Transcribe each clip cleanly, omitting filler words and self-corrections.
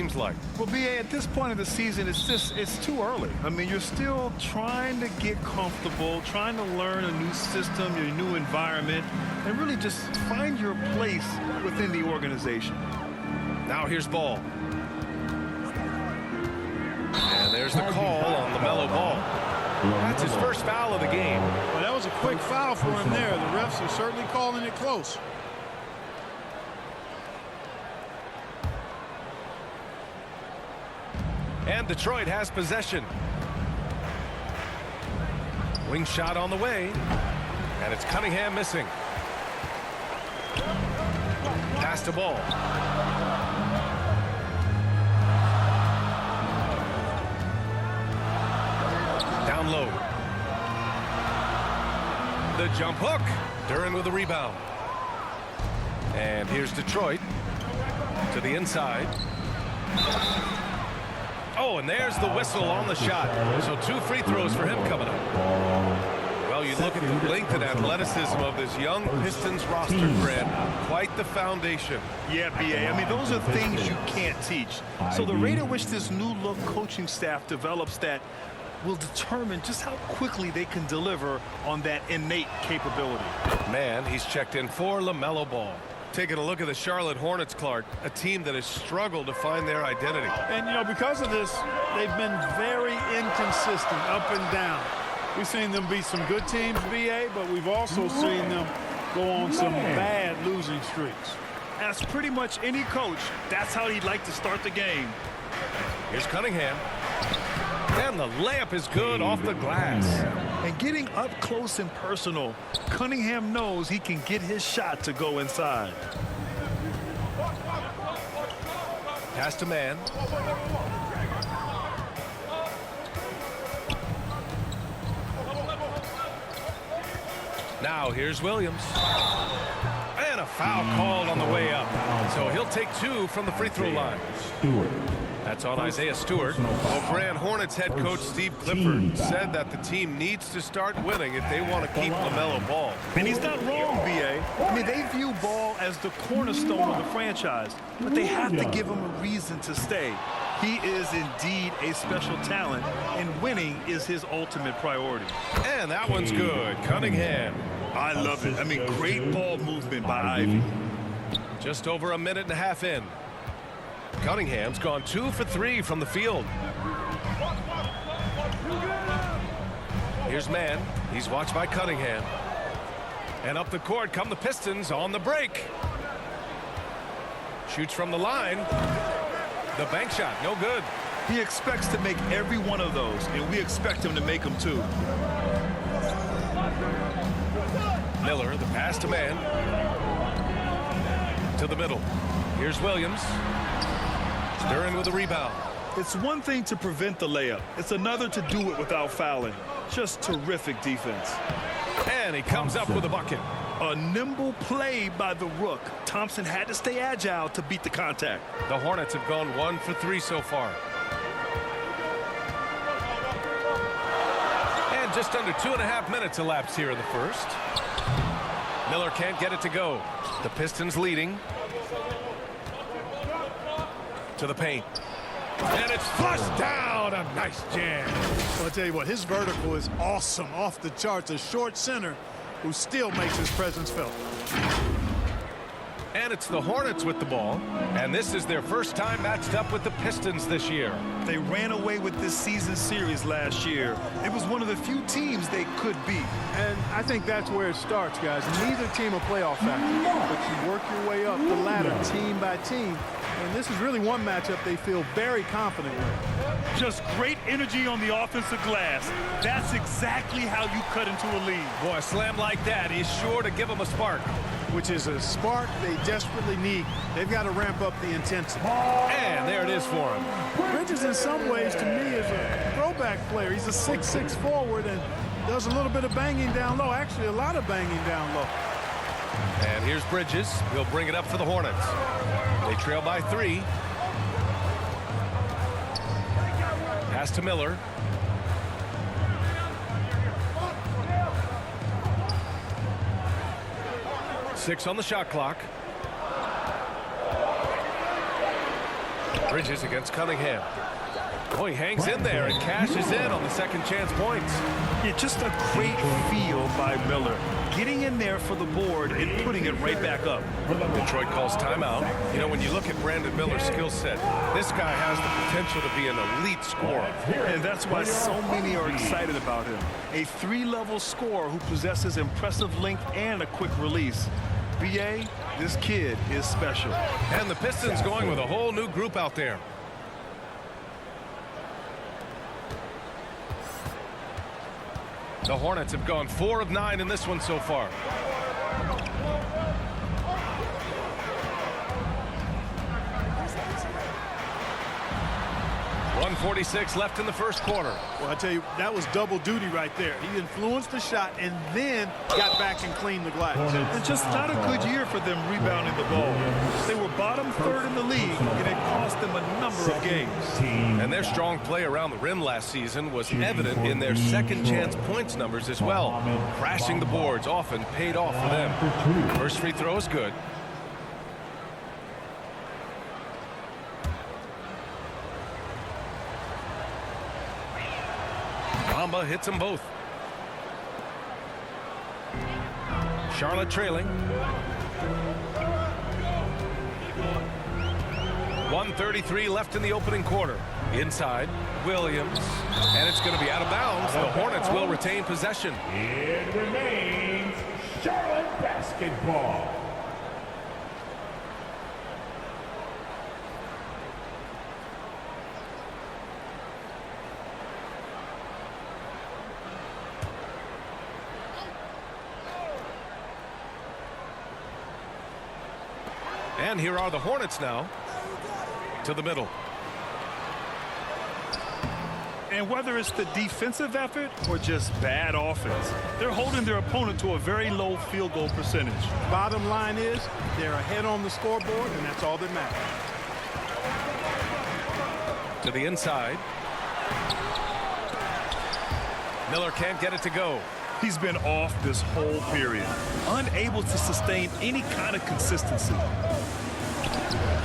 seems like. Well, B.A., at this point of the season, it's too early. I mean, you're still trying to get comfortable, trying to learn a new system, your new environment, and really just find your place within the organization. Now here's ball. And there's the call on LaMelo Ball. That's his first foul of the game. Well, that was a quick foul for him there. The refs are certainly calling it close. And Detroit has possession. Wing shot on the way. And it's Cunningham missing. Pass to Ball. Down low. The jump hook. Duren with the rebound. And here's Detroit to the inside. Oh, and there's the whistle on the shot. So 2 free throws for him coming up. Well, you look at the length and athleticism of this young Pistons roster, Grant. Quite the foundation. Yeah, B.A. I mean, those are things you can't teach. So the rate at which this new look coaching staff develops that will determine just how quickly they can deliver on that innate capability. Man, he's checked in for LaMelo Ball. Taking a look at the Charlotte Hornets, Clark, a team that has struggled to find their identity. And, you know, because of this, they've been very inconsistent, up and down. We've seen them beat some good teams, B.A., but we've also seen them go on some bad losing streaks. As pretty much any coach, that's how he'd like to start the game. Here's Cunningham. And the layup is good off the glass. And getting up close and personal, Cunningham knows he can get his shot to go inside. Pass to man. Now here's Williams. And a foul called on the way up. So he'll take 2 from the free throw line. That's on Isaiah Stewart. Well, Grant, Hornets head coach Steve Clifford said that the team needs to start winning if they want to keep LaMelo Ball. And he's not wrong, B.A. I mean, they view Ball as the cornerstone of the franchise, but they have to give him a reason to stay. He is indeed a special talent, and winning is his ultimate priority. And that one's good. Cunningham. I love it. I mean, great ball movement by Ivy. Just over a minute and a half in. Cunningham's gone 2 for 3 from the field. Here's man. He's watched by Cunningham. And up the court come the Pistons on the break. Shoots from the line. The bank shot, no good. He expects to make every one of those, and we expect him to make them too. Miller, the pass to man. To the middle. Here's Williams. Duren with the rebound. It's one thing to prevent the layup. It's another to do it without fouling. Just terrific defense. And he comes up with a bucket. A nimble play by the Rook. Thompson had to stay agile to beat the contact. The Hornets have gone 1 for 3 so far. And just under 2.5 minutes elapsed here in the first. Miller can't get it to go. The Pistons leading. To the paint. And it's flushed down. A nice jam. Well, I'll tell you what, his vertical is awesome, off the charts. A short center who still makes his presence felt. And it's the Hornets with the ball. And this is their first time matched up with the Pistons this year. They ran away with this season series last year. It was one of the few teams they could beat. And I think that's where it starts, guys. Neither team a playoff factor, but you work your way up the ladder team by team. And this is really one matchup they feel very confident with. Just great energy on the offensive glass. That's exactly how you cut into a lead. Boy, a slam like that is sure to give them a spark. Which is a spark they desperately need. They've got to ramp up the intensity. And there it is for him. Bridges, in some ways, to me, is a throwback player. He's a 6'6" forward and does a little bit of banging down low. Actually, a lot of banging down low. And here's Bridges. He'll bring it up for the Hornets. They trail by 3. Pass to Miller. Bridges against Cunningham. Oh, he hangs in there and cashes in on the second chance points. Yeah, just a great feel by Miller. Getting in there for the board and putting it right back up. Detroit calls timeout. You know, when you look at Brandon Miller's skill set, this guy has the potential to be an elite scorer. And that's why so many are excited about him. A three-level scorer who possesses impressive length and a quick release. BA, this kid is special. And the Pistons going with a whole new group out there. The Hornets have gone 4 of 9 in this one so far. 1:46 left in the first quarter. Well, I tell you, that was double duty right there. He influenced the shot and then got back and cleaned the glass. It's just not a good year for them rebounding the ball. They were bottom third in the league, and it cost them a number of games. And their strong play around the rim last season was evident in their second chance points numbers as well. Crashing the boards often paid off for them. First free throw is good. Bamba hits them both. Charlotte trailing. 1:33 left in the opening quarter. Inside, Williams. And it's going to be out of bounds. The Hornets will retain possession. It remains Charlotte basketball. And here are the Hornets now. To the middle. And whether it's the defensive effort or just bad offense, they're holding their opponent to a very low field goal percentage. Bottom line is they're ahead on the scoreboard, and that's all that matters. To the inside. Miller can't get it to go. He's been off this whole period, unable to sustain any kind of consistency.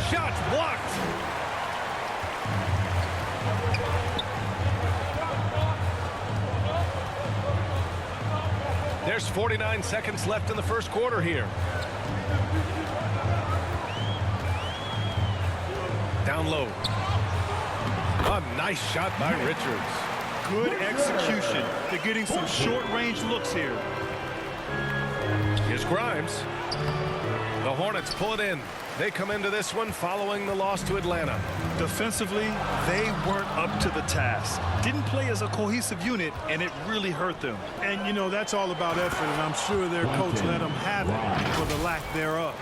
Shots blocked. There's 49 seconds left in the first quarter here. Down low. A nice shot by Richards. Good execution. They're getting some short-range looks here. Here's Grimes. The Hornets pull it in. They come into this one following the loss to Atlanta. Defensively, they weren't up to the task. Didn't play as a cohesive unit, and it really hurt them. And, you know, that's all about effort, and I'm sure their coach let them have it for the lack thereof.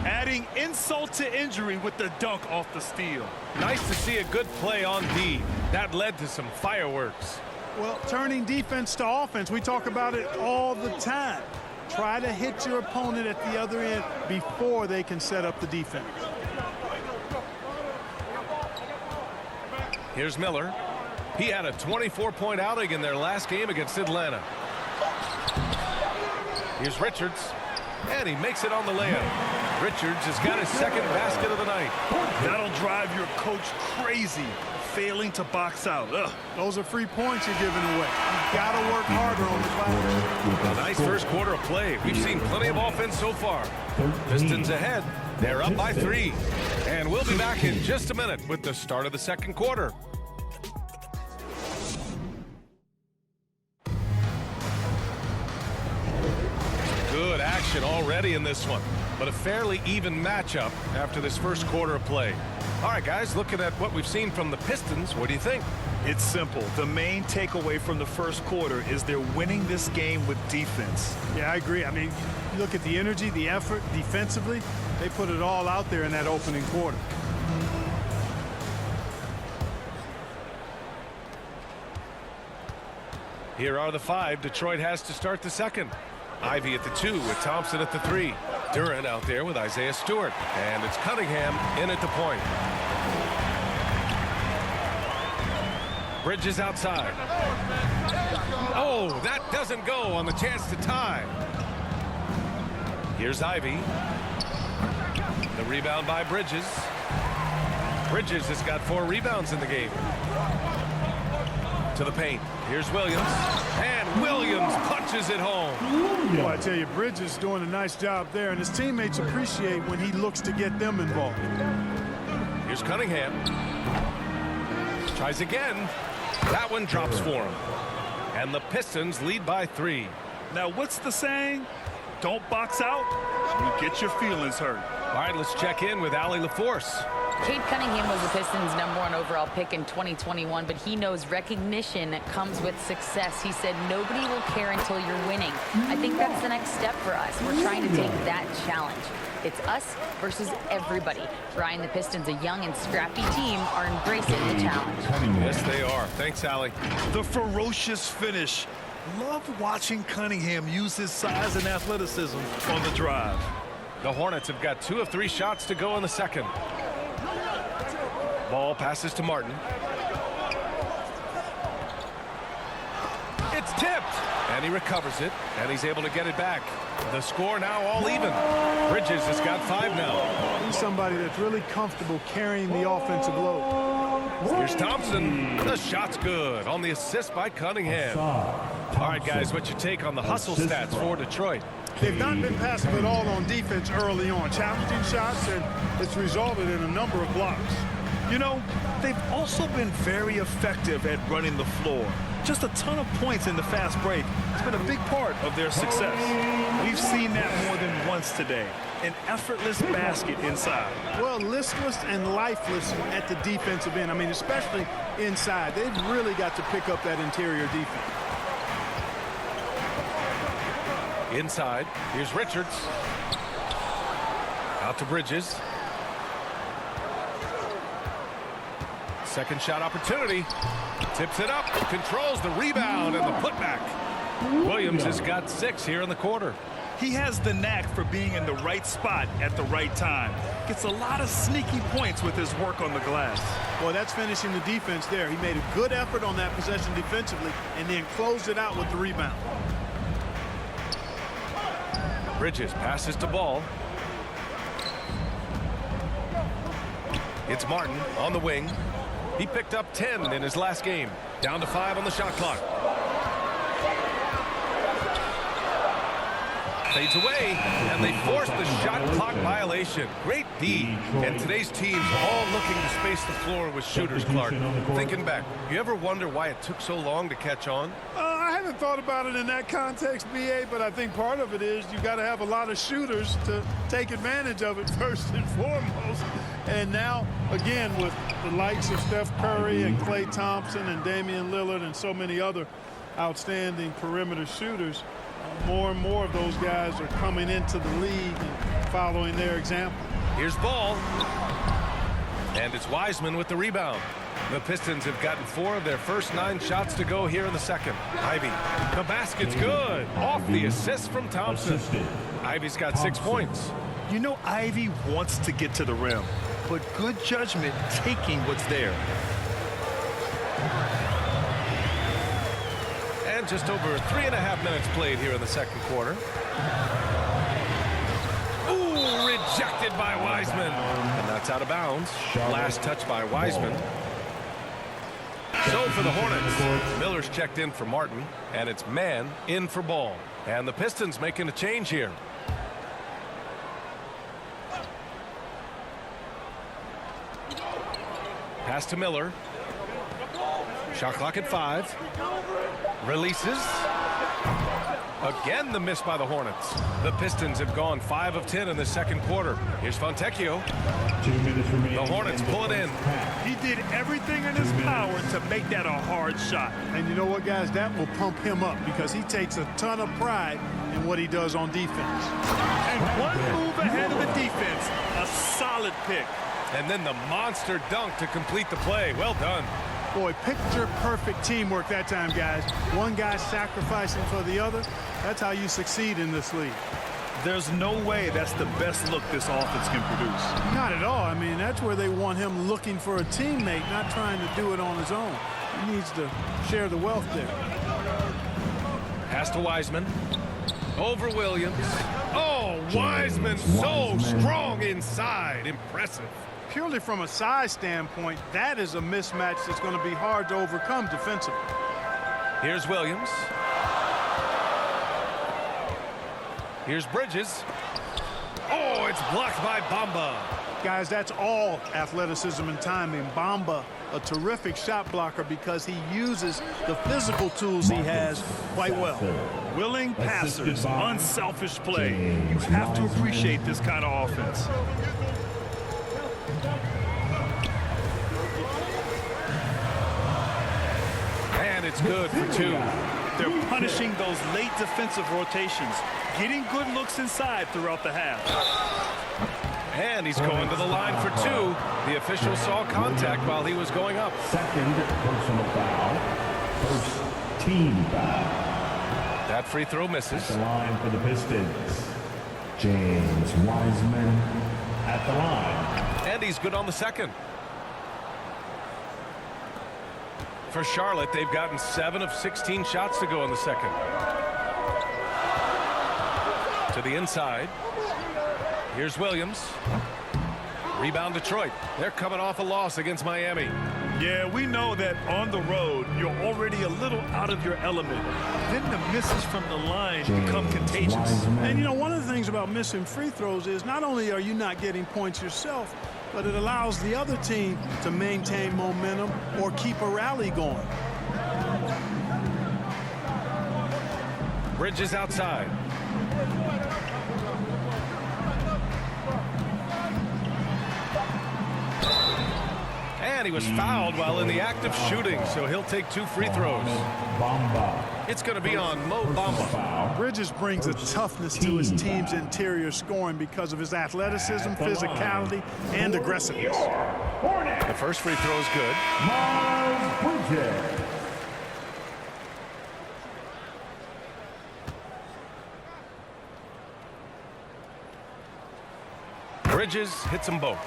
Adding insult to injury with the dunk off the steal. Nice to see a good play on D. That led to some fireworks. Well, turning defense to offense, we talk about it all the time. Try to hit your opponent at the other end before they can set up the defense. Here's Miller. He had a 24-point outing in their last game against Atlanta. Here's Richards. And he makes it on the layup. Richards has got his second basket of the night. That'll drive your coach crazy, failing to box out. Ugh. Those are free points you're giving away. You've got to work harder on the glass. A nice first quarter of play. We've seen plenty of offense so far. Pistons ahead. They're up by 3. And we'll be back in just a minute with the start of the second quarter. Good action already in this one, but a fairly even matchup after this first quarter of play. All right, guys, looking at what we've seen from the Pistons, what do you think? It's simple. The main takeaway from the first quarter is they're winning this game with defense. Yeah, I agree. I mean, you look at the energy, the effort defensively, they put it all out there in that opening quarter. Here are the 5 Detroit has to start the second. Ivy at the 2 with Thompson at the 3. Duran out there with Isaiah Stewart. And it's Cunningham in at the point. Bridges outside. Oh, that doesn't go on the chance to tie. Here's Ivy. The rebound by Bridges. Bridges has got 4 rebounds in the game. To the paint. Here's Williams. And Williams punches it home. Well, I tell you, Bridges doing a nice job there, and his teammates appreciate when he looks to get them involved. Here's Cunningham. Tries again. That one drops for him. And the Pistons lead by 3. Now, what's the saying? Don't box out. You get your feelings hurt. All right, let's check in with Allie LaForce. Cade Cunningham was the Pistons' #1 overall pick in 2021, but he knows recognition comes with success. He said nobody will care until you're winning. I think that's the next step for us. We're trying to take that challenge. It's us versus everybody. Brian, the Pistons, a young and scrappy team, are embracing the challenge. Yes, they are. Thanks, Allie. The ferocious finish. Love watching Cunningham use his size and athleticism on the drive. The Hornets have got 2 of 3 shots to go in the second. Ball passes to Martin. It's tipped. And he recovers it. And he's able to get it back. The score now all even. Bridges has got 5 now. He's somebody that's really comfortable carrying the offensive load. Here's Thompson. The shot's good on the assist by Cunningham. All right, guys, what's your take on the hustle stats for Detroit? They've not been passive at all on defense early on. Challenging shots, and it's resulted in a number of blocks. You know, they've also been very effective at running the floor. Just a ton of points in the fast break. It's been a big part of their success. We've seen that more than once today. An effortless basket inside. Well, listless and lifeless at the defensive end. I mean, especially inside. They've really got to pick up that interior defense. Inside, here's Richards. Out to Bridges. Second shot opportunity. Tips it up, controls the rebound and the putback. Williams has got 6 here in the quarter. He has the knack for being in the right spot at the right time. Gets a lot of sneaky points with his work on the glass. Well, that's finishing the defense there. He made a good effort on that possession defensively and then closed it out with the rebound. Bridges passes to Ball. It's Martin on the wing. He picked up 10 in his last game. Down to 5 on the shot clock. Fades away, and they force the shot clock violation. Great D. And today's team's all looking to space the floor with shooters, Clark. Thinking back, you ever wonder why it took so long to catch on? I haven't thought about it in that context, B.A., but I think part of it is you got to have a lot of shooters to take advantage of it first and foremost. And now, again, with the likes of Steph Curry and Klay Thompson and Damian Lillard and so many other outstanding perimeter shooters, more and more of those guys are coming into the league and following their example. Here's Ball. And it's Wiseman with the rebound. The Pistons have gotten 4 of their first 9 shots to go here in the second. Ivy. The basket's good. Off the assist from Thompson. Ivy's got 6 points. You know, Ivy wants to get to the rim, but good judgment taking what's there. And just over 3.5 minutes played here in the second quarter. Ooh, rejected by Wiseman. And that's out of bounds. Last touch by Wiseman. So for the Hornets, Miller's checked in for Martin, and it's man in for Ball. And the Pistons making a change here. Pass to Miller. Shot clock at 5. Releases. Again, the miss by the Hornets. The Pistons have gone 5 of 10 in the second quarter. Here's Fontecchio. 2 minutes remaining. The Hornets pull it in. He did everything in his power to make that a hard shot. And you know what, guys? That will pump him up because he takes a ton of pride in what he does on defense. And one move ahead of the defense. A solid pick. And then the monster dunk to complete the play. Well done. Boy, picture-perfect teamwork that time, guys. One guy sacrificing for the other. That's how you succeed in this league. There's no way that's the best look this offense can produce. Not at all. I mean, that's where they want him looking for a teammate, not trying to do it on his own. He needs to share the wealth there. Pass to Wiseman. Over Williams. Oh, Wiseman so strong inside. Impressive. purely from a size standpoint, that is a mismatch that's going to be hard to overcome defensively. Here's Williams. Here's Bridges. Oh, it's blocked by Bamba. Guys, that's all athleticism and timing. Bamba, a terrific shot blocker because he uses the physical tools he has quite well. Willing passers, unselfish play. You have to appreciate this kind of offense. And it's good for two. They're punishing those late defensive rotations, getting good looks inside throughout the half. And he's going to the line for two. The official saw contact while he was going up. Second personal foul. First team foul. That free throw misses. The line for the Pistons. James Wiseman at the line. And he's good on the second. For Charlotte, they've gotten 7 of 16 shots to go in the second. To the inside. Here's Williams. Rebound Detroit. They're coming off a loss against Miami. Yeah, we know that on the road, you're already a little out of your element. Then the misses from the line become contagious. And, you know, one of the things about missing free throws is not only are you not getting points yourself, but it allows the other team to maintain momentum or keep a rally going. Bridges outside. And he was fouled while in the act of shooting, so he'll take 2 free throws. It's going to be on Mo Bamba. Bridges brings a toughness to his team's interior scoring because of his athleticism, physicality, and aggressiveness. The first free throw is good. Bridges hits them both.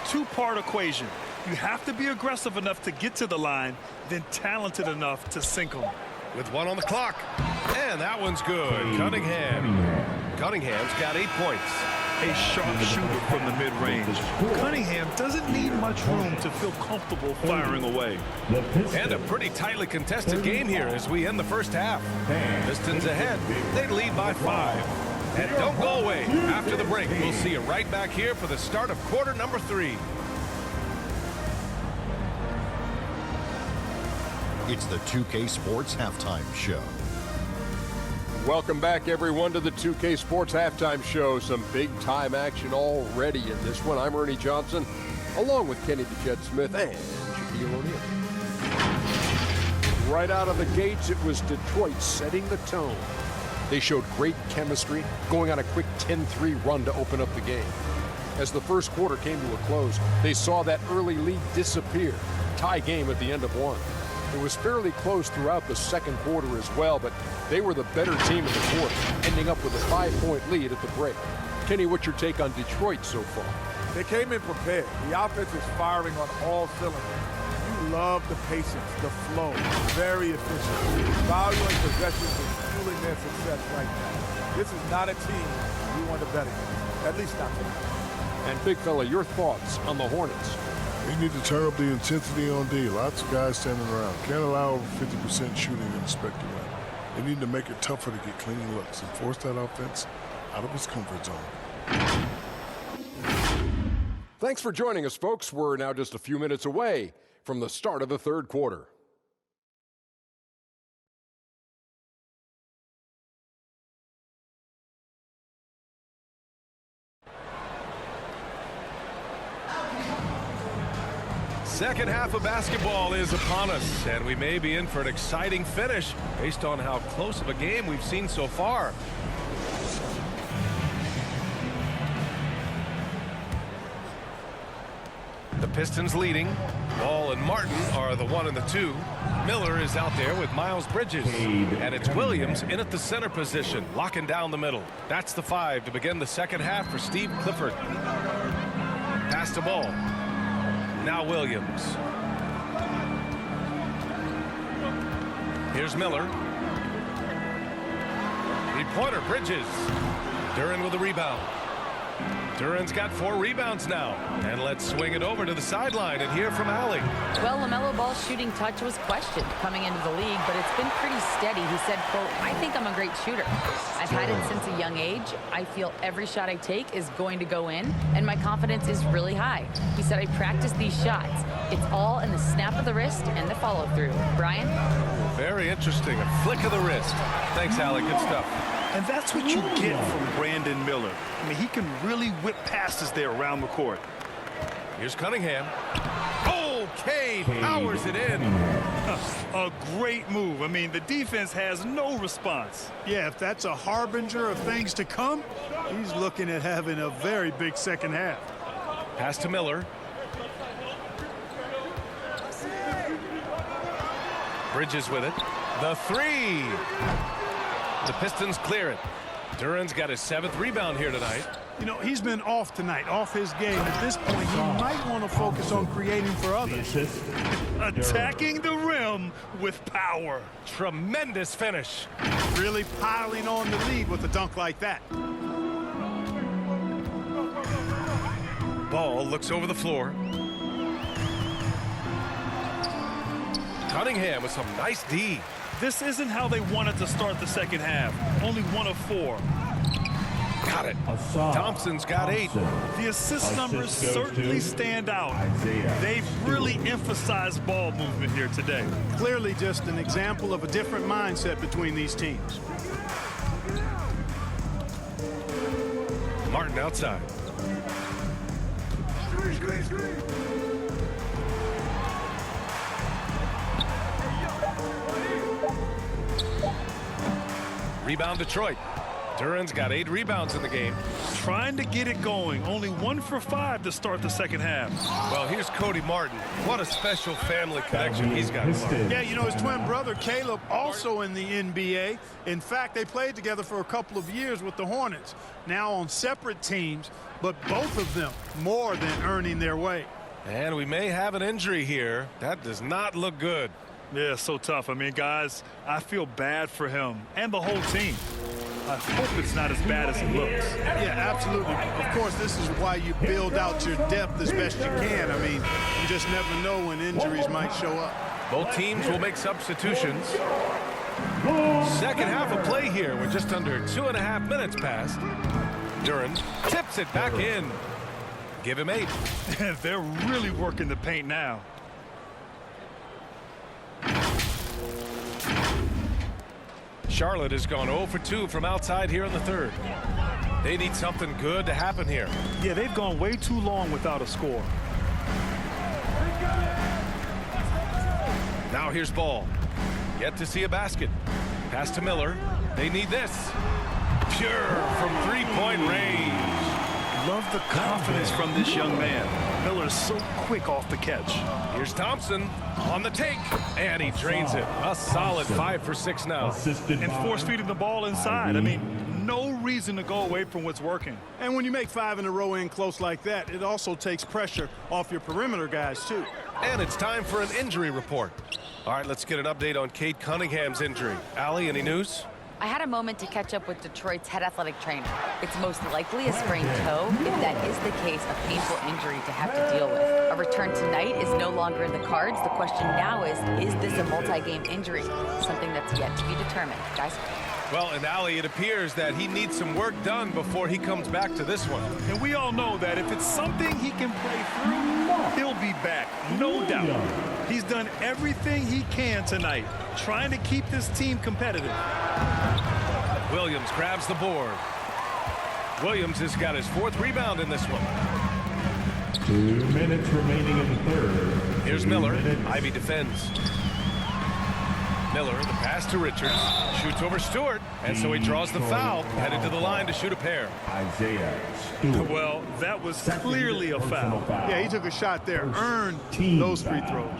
Two-part equation. You have to be aggressive enough to get to the line, then talented enough to sink them. With 1 on the clock. And that one's good. Cunningham's got 8 points. A sharp shooter from the mid-range. Cunningham doesn't need much room to feel comfortable firing away. And a pretty tightly contested game here as we end the first half. Pistons ahead. They lead by 5. And don't go away. After the break, we'll see you right back here for the start of quarter number 3. It's the 2K Sports Halftime Show. Welcome back, everyone, to the 2K Sports Halftime Show. Some big-time action already in this one. I'm Ernie Johnson, along with Kenny Smith and Shaquille O'Neal. Right out of the gates, it was Detroit setting the tone. They showed great chemistry, going on a quick 10-3 run to open up the game. As the first quarter came to a close, they saw that early lead disappear. Tie game at the end of 1. It was fairly close throughout the second quarter as well, but they were the better team in the fourth, ending up with a 5-point lead at the break. Kenny, what's your take on Detroit so far? They came in prepared. The offense is firing on all cylinders. You love the patience, the flow, very efficient. Valuing possessions and fueling their success right now. This is not a team you want to bet against, at least not tonight. And big fella, your thoughts on the Hornets? They need to turn up the intensity on D. Lots of guys standing around. Can't allow over 50% shooting in the spectrum. They need to make it tougher to get clean looks and force that offense out of its comfort zone. Thanks for joining us, folks. We're now just a few minutes away from the start of the third quarter. Second half of basketball is upon us, and we may be in for an exciting finish based on how close of a game we've seen so far. The Pistons leading. Ball and Martin are the 1 and the 2. Miller is out there with Miles Bridges. And it's Williams in at the center position, locking down the middle. That's the 5 to begin the second half for Steve Clifford. Pass the ball. Now Williams. Here's Miller. Three-pointer, Bridges. Duran with the rebound. Duran's got 4 rebounds now. And let's swing it over to the sideline and hear from Allie. Well, LaMelo Ball's shooting touch was questioned coming into the league, but it's been pretty steady. He said, quote, "I think I'm a great shooter. I've had it since a young age. I feel every shot I take is going to go in, and my confidence is really high." He said, "I practice these shots. It's all in the snap of the wrist and the follow-through." Brian? Very interesting. A flick of the wrist. Thanks, Allie. Good stuff. And that's what you get from Brandon Miller. I mean, he can really whip passes there around the court. Here's Cunningham. Oh, Cade powers it in. A great move. I mean, the defense has no response. Yeah, if that's a harbinger of things to come, he's looking at having a very big second half. Pass to Miller. Bridges with it. The 3. The Pistons clear it. Duran's got his 7th rebound here tonight. You know, he's been off tonight, off his game. At this point, he might want to focus on creating for others. Attacking the rim with power. Tremendous finish. Really piling on the lead with a dunk like that. Ball looks over the floor. Cunningham with some nice D. This isn't how they wanted to start the second half. Only 1 of 4. Got it. Thompson's got 8. The assist numbers certainly stand out. They've really emphasized ball movement here today. Clearly just an example of a different mindset between these teams. Martin outside. Rebound Detroit. Duran's got 8 rebounds in the game. Trying to get it going. Only 1 for 5 to start the second half. Well, here's Cody Martin. What a special family connection he's got. Yeah, you know, his twin brother Caleb also in the NBA. In fact, they played together for a couple of years with the Hornets. Now on separate teams, but both of them more than earning their way. And we may have an injury here. That does not look good. Yeah, so tough. I mean, guys, I feel bad for him and the whole team. I hope it's not as bad as it looks. Yeah, absolutely. Of course, this is why you build out your depth as best you can. I mean, you just never know when injuries might show up. Both teams will make substitutions. Second half of play here. We're just under 2.5 minutes past. Duran tips it back in. Give him 8. They're really working the paint now. Charlotte has gone 0 for 2 from outside here in the 3rd. They need something good to happen here. Yeah, they've gone way too long without a score. Now here's Ball. Yet to see a basket. Pass to Miller. They need this. Pure from 3-point range. Love the confidence from this young man. Miller's so quick off the catch. Here's Thompson on the take, and he drains it. A solid 5 for 6 now. And force feeding the ball inside. I mean, no reason to go away from what's working. And when you make 5 in a row in close like that, it also takes pressure off your perimeter guys, too. And it's time for an injury report. All right, let's get an update on Cade Cunningham's injury. Allie, any news? I had a moment to catch up with Detroit's head athletic trainer. It's most likely a sprained toe. If that is the case, a painful injury to have to deal with. A return tonight is no longer in the cards. The question now is this a multi-game injury? Something that's yet to be determined. Guys? Well, and Allie, it appears that he needs some work done before he comes back to this one. And we all know that if it's something he can play through, he'll be back, no doubt. He's done everything he can tonight, trying to keep this team competitive. Williams grabs the board. Williams has got his 4th rebound in this one. 2 minutes remaining in the 3rd. Here's Miller. Ivy defends. Miller, the pass to Richards, shoots over Stewart, and so he draws the foul, headed to the line to shoot a pair. Isaiah Stewart. Well, that was clearly a foul. Yeah, he took a shot there, earned those free throws.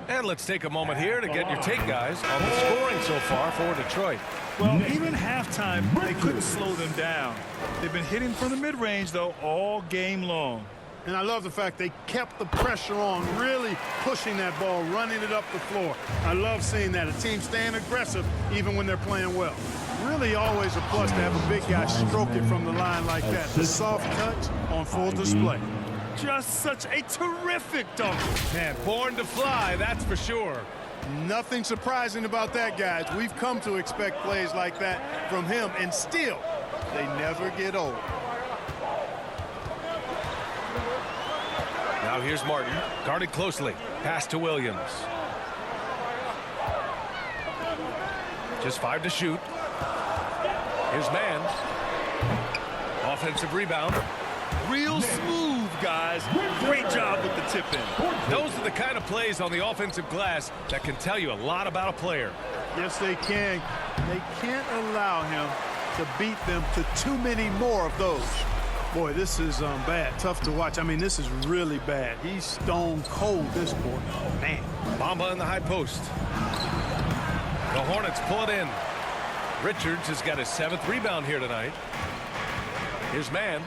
And let's take a moment here to get your take, guys, on the scoring so far for Detroit. Well, even halftime, they couldn't slow them down. They've been hitting from the mid-range, though, all game long. And I love the fact they kept the pressure on, really pushing that ball, running it up the floor. I love seeing that. A team staying aggressive even when they're playing well. Really always a plus to have a big guy stroke it from the line like that. The soft touch on full display. Just such a terrific dunk. Man, born to fly, that's for sure. Nothing surprising about that, guys. We've come to expect plays like that from him, and still, they never get old. Now here's Martin, guarded closely. Pass to Williams. Just 5 to shoot. Here's Mann. Offensive rebound. Real smooth, guys. Great job with the tip-in. Those are the kind of plays on the offensive glass that can tell you a lot about a player. Yes, they can. They can't allow him to beat them to too many more of those. Boy, this is bad. Tough to watch. I mean, this is really bad. He's stone cold this quarter. Man. Bamba in the high post. The Hornets pull it in. Richards has got his 7th rebound here tonight. Here's Mann.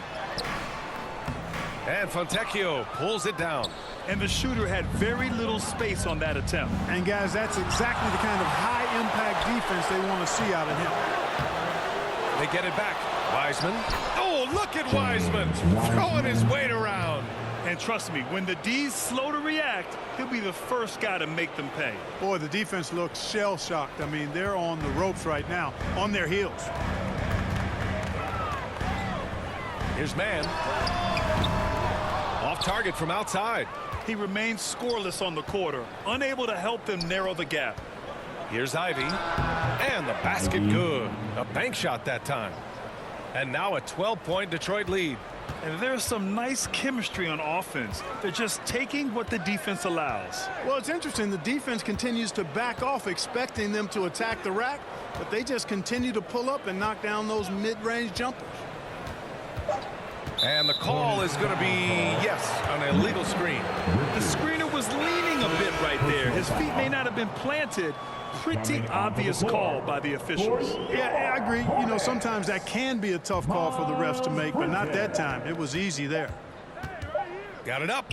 And Fontecchio pulls it down. And the shooter had very little space on that attempt. And, guys, that's exactly the kind of high-impact defense they want to see out of him. They get it back. Wiseman. Oh, look at Wiseman throwing his weight around. And trust me, when the D's slow to react, he'll be the first guy to make them pay. Boy, the defense looks shell-shocked. I mean, they're on the ropes right now, on their heels. Here's Mann. Off target from outside. He remains scoreless on the quarter, unable to help them narrow the gap. Here's Ivy. And the basket good. A bank shot that time. And now a 12-point Detroit lead. And there's some nice chemistry on offense. They're just taking what the defense allows. Well, it's interesting. The defense continues to back off, expecting them to attack the rack, but they just continue to pull up and knock down those mid-range jumpers. And the call is going to be, yes, an illegal screen. The screener was leaning a bit right there. His feet may not have been planted. Pretty obvious call by the officials. Yeah, I agree. You know, sometimes that can be a tough call for the refs to make, but not that time. It was easy there. Got it up.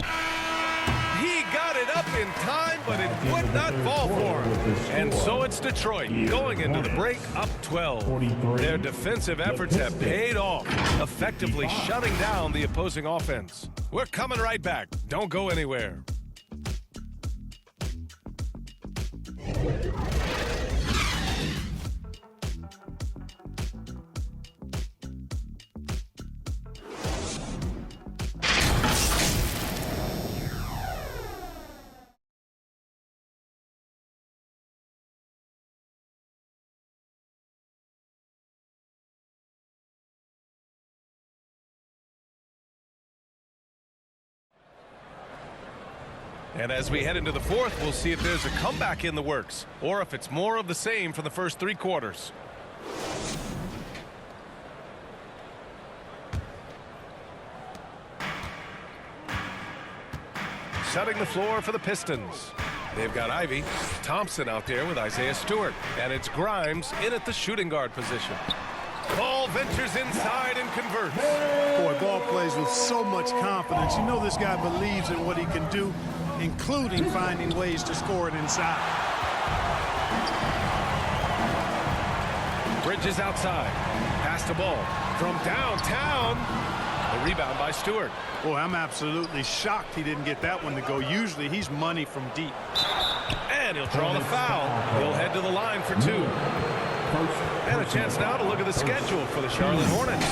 He got it up in time, but it would not fall for him. And so it's Detroit going into the break up 12. Their defensive efforts have paid off, effectively shutting down the opposing offense. We're coming right back. Don't go anywhere. And as we head into the fourth, we'll see if there's a comeback in the works or if it's more of the same for the first 3 quarters. Setting the floor for the Pistons. They've got Ivy, Thompson out there with Isaiah Stewart, and it's Grimes in at the shooting guard position. Ball ventures inside and converts. Boy, Ball plays with so much confidence. You know this guy believes in what he can do, including finding ways to score it inside. Bridges outside. Pass the ball from downtown. The rebound by Stewart. Boy, I'm absolutely shocked he didn't get that one to go. Usually he's money from deep. And he'll draw the foul. He'll head to the line for 2. And a chance now to look at the schedule for the Charlotte Hornets.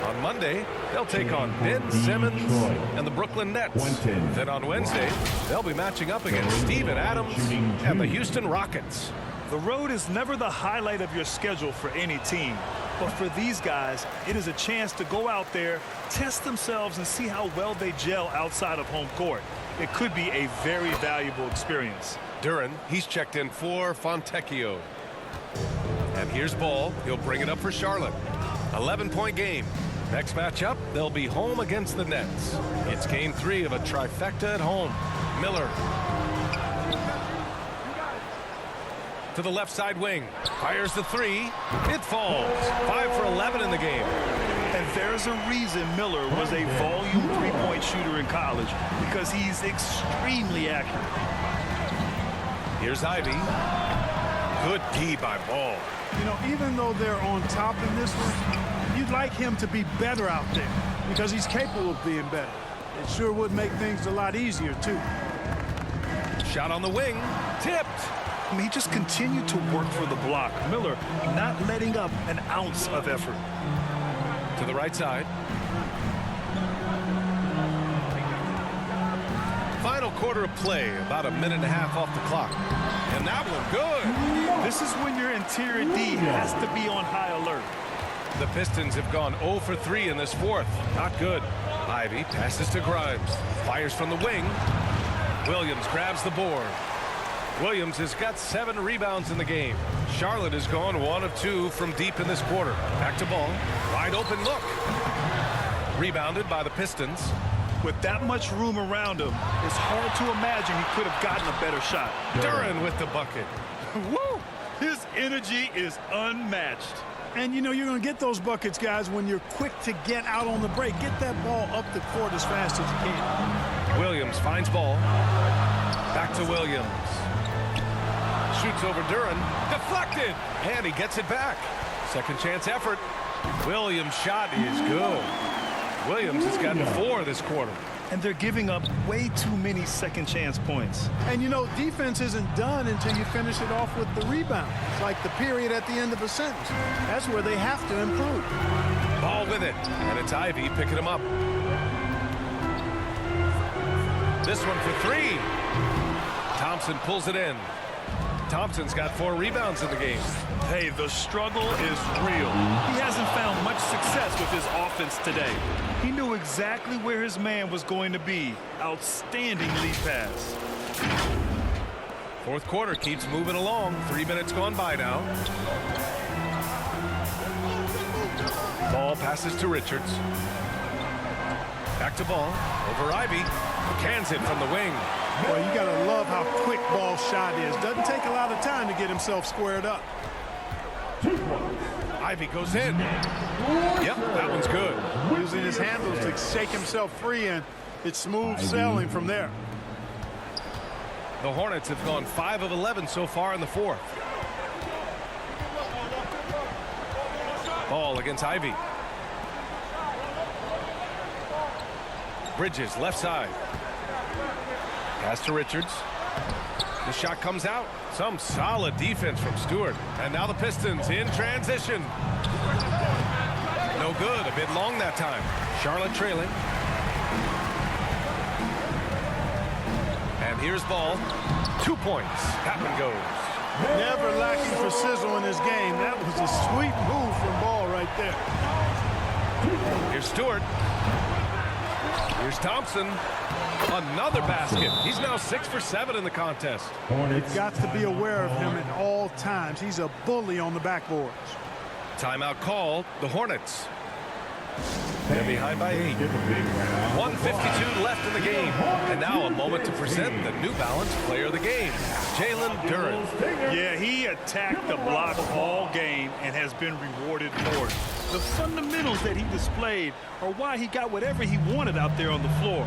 On Monday, they'll take on Ben Simmons and the Brooklyn Nets. Then on Wednesday, they'll be matching up against Steven Adams and the Houston Rockets. The road is never the highlight of your schedule for any team. But for these guys, it is a chance to go out there, test themselves, and see how well they gel outside of home court. It could be a very valuable experience. Duran, he's checked in for Fontecchio. And here's Ball. He'll bring it up for Charlotte. 11-point game. Next matchup, they'll be home against the Nets. It's game 3 of a trifecta at home. Miller. To the left side wing. Fires the 3. It falls. 5 for 11 in the game. And there's a reason Miller was a volume 3-point shooter in college, because he's extremely accurate. Here's Ivy. Good D by Ball. You know, even though they're on top in this one, you'd like him to be better out there because he's capable of being better. It sure would make things a lot easier, too. Shot on the wing. Tipped. I mean, he just continued to work for the block. Miller not letting up an ounce of effort. To the right side. Final quarter of play, about a minute and a half off the clock. And that one good. This is when your interior D has to be on high alert. The Pistons have gone 0 for 3 in this fourth. Not good. Ivy passes to Grimes. Fires from the wing. Williams grabs the board. Williams has got 7 rebounds in the game. Charlotte has gone 1 of 2 from deep in this quarter. Back to Ball. Wide open look. Rebounded by the Pistons. With that much room around him, it's hard to imagine he could have gotten a better shot. Duran with the bucket. Woo! His energy is unmatched. And, you know, you're going to get those buckets, guys, when you're quick to get out on the break. Get that ball up the court as fast as you can. Williams finds Ball. Back to Williams. Shoots over Duran. Deflected. And he gets it back. Second chance effort. Williams' shot is good. Williams has gotten 4 this quarter. And they're giving up way too many second chance points. And, you know, defense isn't done until you finish it off with the rebound. It's like the period at the end of a sentence. That's where they have to improve. Ball with it. And it's Ivy picking him up. This one for 3. Thompson pulls it in. Thompson's got 4 rebounds in the game. Hey, the struggle is real. He hasn't found much success with his offense today. He knew exactly where his man was going to be. Outstanding lead pass. Fourth quarter keeps moving along. 3 minutes gone by now. Ball passes to Richards. Back to Ball. Over Ivy. Cans it from the wing. Boy, you got to love how quick Ball's shot is. Doesn't take a lot of time to get himself squared up. Ivy goes in. Yep, that one's good. Using his handles to shake himself free, and it's smooth sailing from there. The Hornets have gone 5 of 11 so far in the fourth. Ball against Ivy. Bridges, left side. Pass to Richards. The shot comes out. Some solid defense from Stewart. And now the Pistons in transition. No good. A bit long that time. Charlotte trailing. And here's Ball. 2 points. That one goes. Never lacking for sizzle in his game. That was a sweet move from Ball right there. Here's Stewart. Here's Thompson. Another basket. He's now 6 for 7 in the contest. You've got to be aware of him at all times. He's a bully on the backboards. Timeout called. The Hornets. They're behind by 8. 1:52 left in the game. And now a moment to present the New Balance Player of the Game, Jalen Duran. Yeah, he attacked the block all game and has been rewarded for it. The fundamentals that he displayed are why he got whatever he wanted out there on the floor.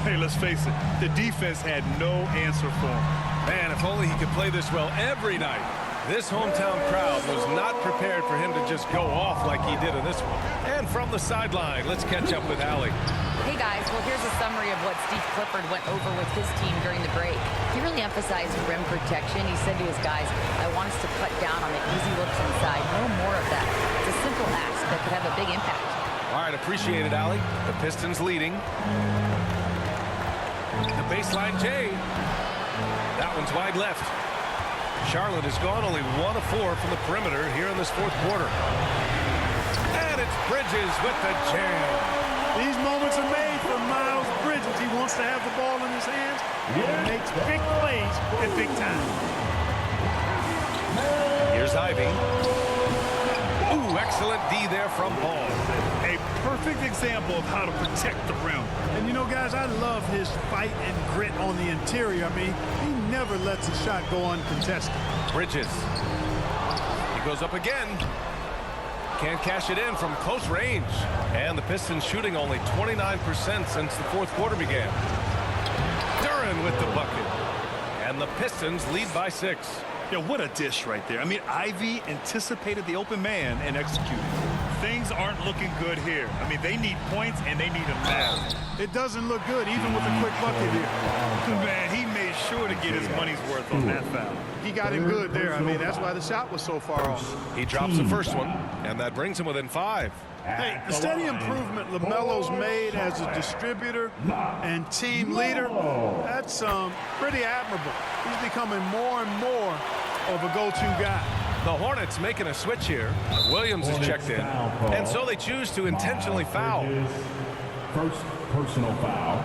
Hey, let's face it, the defense had no answer for him. Man, if only he could play this well every night. This hometown crowd was not prepared for him to just go off like he did in this one. And from the sideline, let's catch up with Allie. Hey guys, well here's a summary of what Steve Clifford went over with his team during the break. He really emphasized rim protection. He said to his guys, I want us to cut down on the easy looks inside. No more of that. It's a simple ask that could have a big impact. All right, appreciate it, Allie. The Pistons leading. The baseline J. That one's wide left. Charlotte has gone only 1 of 4 from the perimeter here in this fourth quarter. And it's Bridges with the jam. These moments are made for Miles Bridges. He wants to have the ball in his hands. He makes big plays at big time. Here's Ivy. Ooh, excellent D there from Ball. A perfect example of how to protect the rim. And you know, guys, I love his fight and grit on the interior. I mean, he never lets a shot go uncontested. Bridges. He goes up again. Can't cash it in from close range. And the Pistons shooting only 29% since the fourth quarter began. Duran with the bucket. And the Pistons lead by 6. Yeah, what a dish right there. I mean, Ivy anticipated the open man and executed. Things aren't looking good here. I mean, they need points, and they need them now. It doesn't look good, even with a quick bucket here. Man, he made sure to get his money's worth on that foul. He got him good there. I mean, that's why the shot was so far off. He drops the first one, and that brings him within 5. Hey, the steady improvement LaMelo's made as a distributor and team leader, that's pretty admirable. He's becoming more and more of a go-to guy. The Hornets making a switch here. Williams is checked in, and so they choose to intentionally foul. First personal foul,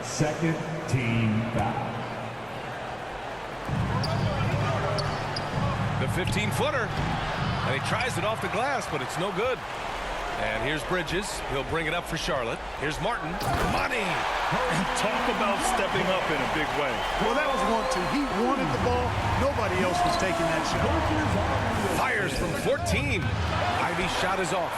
second team foul. The 15-footer, and he tries it off the glass, but it's no good. And here's Bridges. He'll bring it up for Charlotte. Here's Martin. Money! And talk about stepping up in a big way. Well, that was 1-2. He wanted the ball. Nobody else was taking that shot. Fires from 14. Ivy's shot is off.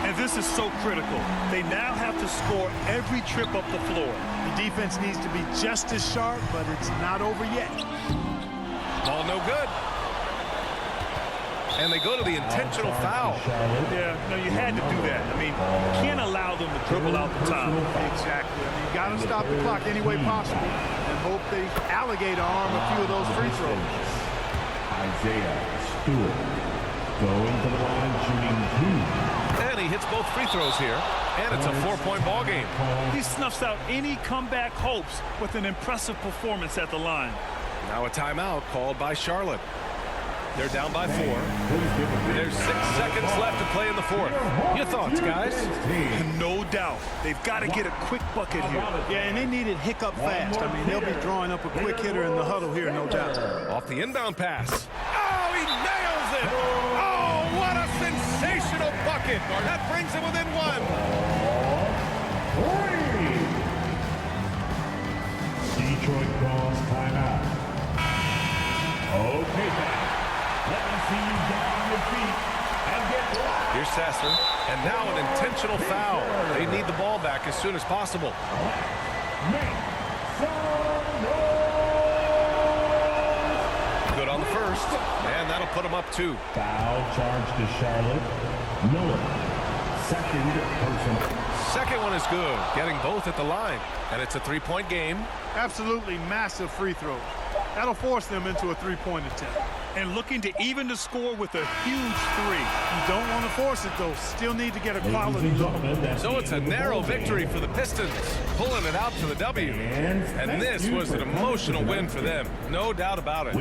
And this is so critical. They now have to score every trip up the floor. The defense needs to be just as sharp, but it's not over yet. Ball no good. And they go to the intentional foul. Yeah, no, you had to do that. I mean, you can't allow them to dribble out the top. Exactly. I mean, you got to stop the clock any way possible and hope they alligator arm a few of those free throws. Isaiah Stewart going to the line, shooting 2. And he hits both free throws here. And it's a 4-point ball game. He snuffs out any comeback hopes with an impressive performance at the line. Now a timeout called by Charlotte. They're down by 4. There's 6 seconds left to play in the 4th. Your thoughts, guys? No doubt. They've got to get a quick bucket here. Yeah, and they need it hiccup fast. I mean, they'll be drawing up a quick hitter in the huddle here, no doubt. Off the inbound pass. Oh, he nails it! Oh, what a sensational bucket! That brings him within 1. Detroit calls timeout. Okay, man. Let me see you get on your feet and get loud. Here's Sasser, and now an intentional foul. They need the ball back as soon as possible. Good on the first, and that'll put them up 2. Foul charge to Charlotte. Miller, second personal. Second one is good, getting both at the line, and it's a 3-point game. Absolutely massive free throws. That'll force them into a three-point attempt. And looking to even the score with a huge 3. You don't want to force it, though. Still need to get a quality look. So it's a narrow victory for the Pistons, pulling it out to the W. And this was an emotional win for them, no doubt about it.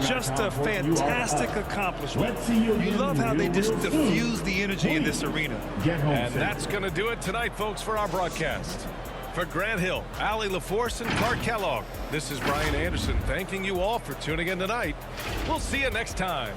Just a fantastic accomplishment. You love how they just diffuse the energy in this arena. And that's going to do it tonight, folks, for our broadcast. For Grant Hill, Allie LaForce, and Clark Kellogg, this is Brian Anderson thanking you all for tuning in tonight. We'll see you next time.